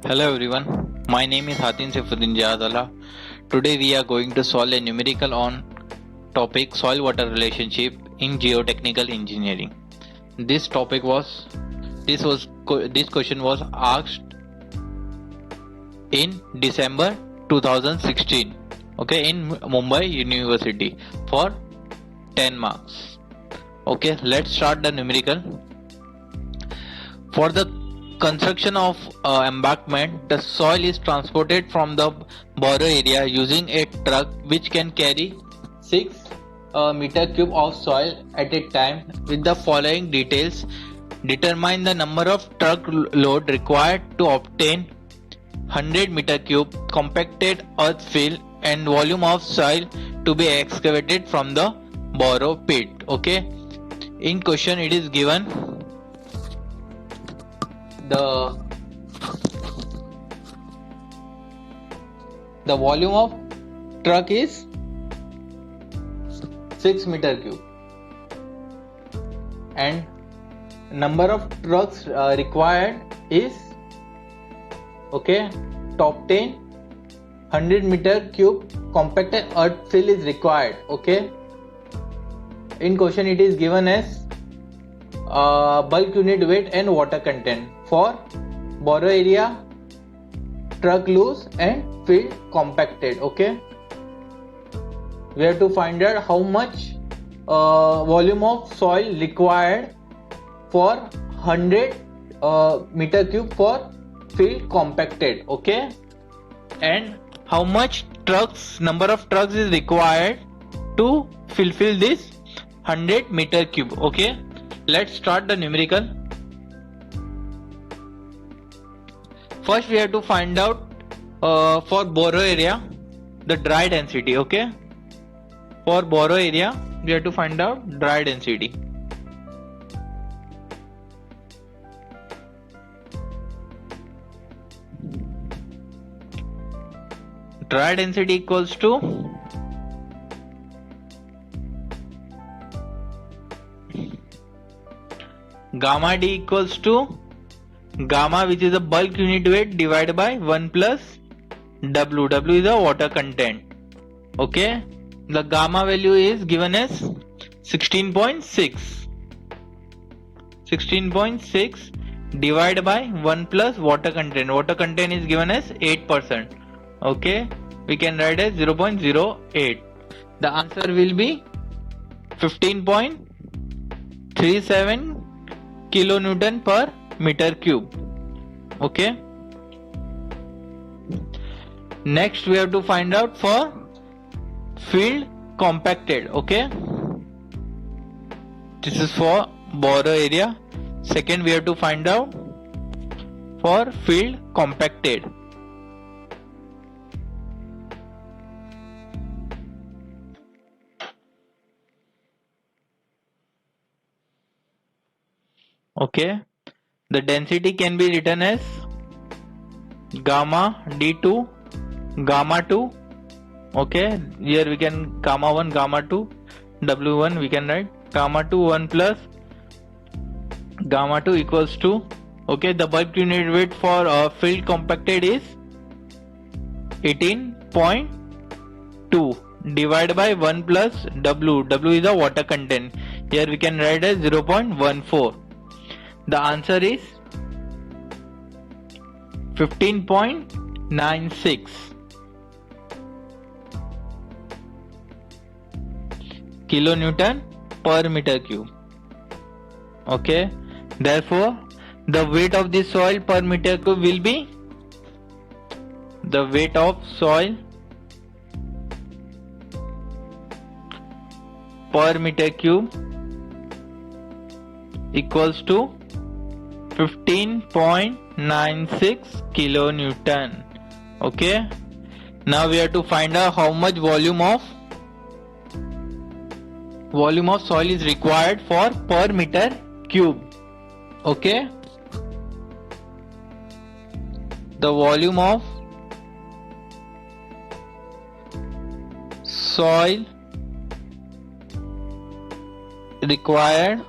Hello everyone, my name is Hatin Saifuddin Jayadala. Today we are going to solve a numerical on topic soil water relationship in geotechnical engineering. This topic was this question was asked in December 2016, okay, in Mumbai University for 10 marks. Okay, let's start the numerical. For the construction of embankment, the soil is transported from the borrow area using a truck which can carry 6 meter cube of soil at a time. With the following details, determine the number of truck load required to obtain 100 meter cube compacted earth fill and volume of soil to be excavated from the borrow pit. Okay, in question it is given the volume of truck is 6 meter cube and number of trucks required is, okay, top 10 100 meter cube compacted earth fill is required. Okay, in question it is given as bulk unit weight and water content for borrow area, truck loose and field compacted. Okay, we have to find out how much volume of soil required for 100 meter cube for field compacted. Okay, and how much number of trucks is required to fulfill this 100 meter cube. Okay, let's start the numerical. First we have to find out for borrow area the dry density. Okay, for borrow area we have to find out dry density. Dry density equals to gamma d equals to gamma, which is a bulk unit weight, divided by 1 plus W. W is the water content. Okay, the gamma value is given as 16.6. 16.6 divided by 1 plus water content. Water content is given as 8%. Okay, we can write as 0.08. The answer will be 15.37 kilonewton per meter cube. Okay, next we have to find out for field compacted. Okay, this is for borrow area. Second we have to find out for field compacted. Okay, the density can be written as gamma d2 gamma 2. Okay, here we can gamma 1 gamma 2 w1 we can write gamma 2 1 plus gamma 2 equals to, okay, the bulk unit weight for field compacted is 18.2 divided by 1 plus W. W is the water content. Here we can write as 0.14. The answer is 15.96 kilonewton per meter cube. Okay, therefore the weight of the soil per meter cube will be, the weight of soil per meter cube equals to 15.96 kilonewton. Okay, now we have to find out how much volume of soil is required for per meter cube. Okay, the volume of soil required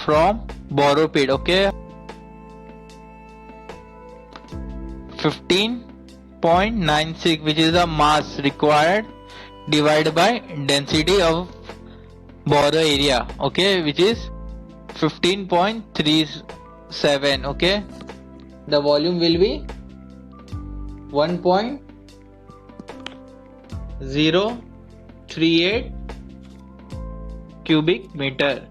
from borrow pit. Okay, 15.96, which is the mass required divided by density of borrow area, okay, which is 15.37. okay, the volume will be 1.038 cubic meter.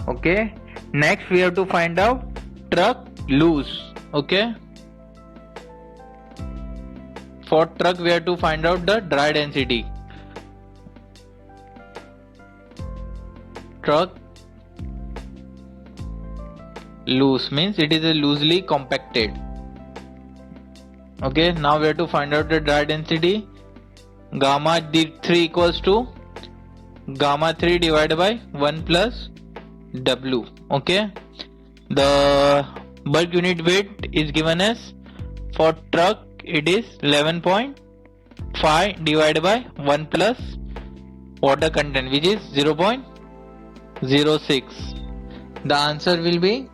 Okay, next we have to find out truck loose. Okay, for truck we have to find out the dry density. Truck loose means it is a loosely compacted. Okay, now we have to find out the dry density. Gamma D3 equals to gamma 3 divided by 1 plus W. Okay, the bulk unit weight is given as, for truck it is 11.5 divided by 1 plus water content, which is 0.06. the answer will be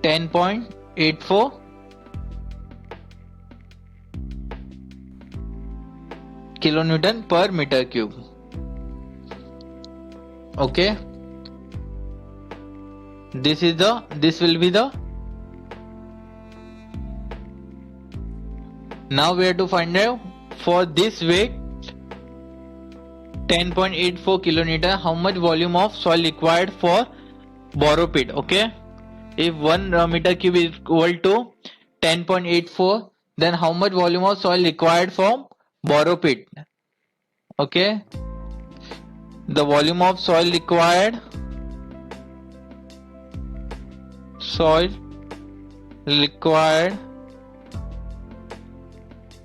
10.84 kilonewton per meter cube. Okay, this will be the, now we have to find out for this weight 10.84 kilonewton how much volume of soil required for borrow pit. Okay, if 1 meter cube is equal to 10.84, then how much volume of soil required for borrow pit? Okay, the volume of soil required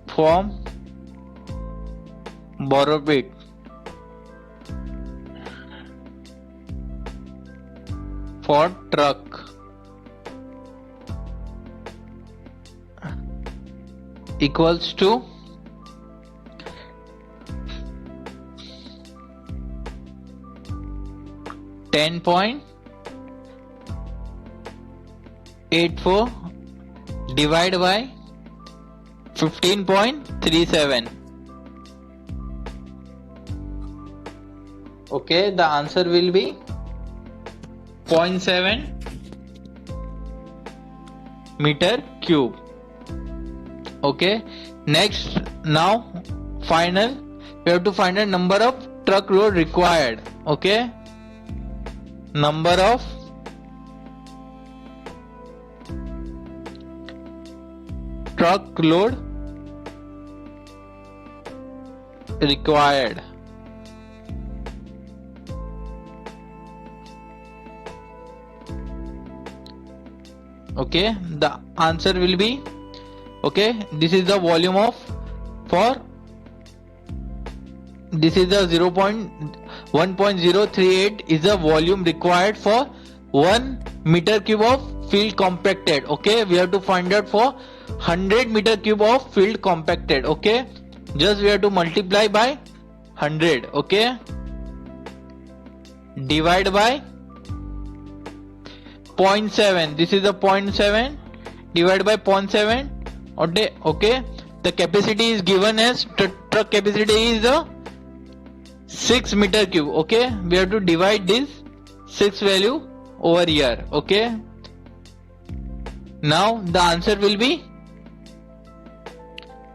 from borrow pit for truck equals to 10.84 divided by 15.37. Okay, the answer will be 0.7 meter cube. Okay, next, now final, we have to find a number of truck load required. Okay, number of truck load required. Okay, the answer will be, okay, this is the volume of, for this is the 1.038 is the volume required for 1 meter cube of field compacted. Okay, we have to find out for 100 meter cube of field compacted. Okay, just we have to multiply by 100. Okay, divide by 0.7, this is the 0.7 divided by 0.7. Okay, the capacity is given as, truck capacity is the 6 meter cube. Okay, we have to divide this 6 value over here. Okay, now the answer will be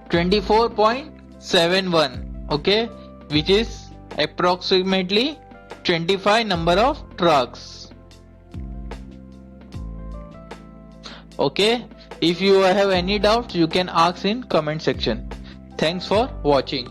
24.71. okay, which is approximately 25 number of trucks. Okay, if you have any doubts you can ask in comment section. Thanks for watching.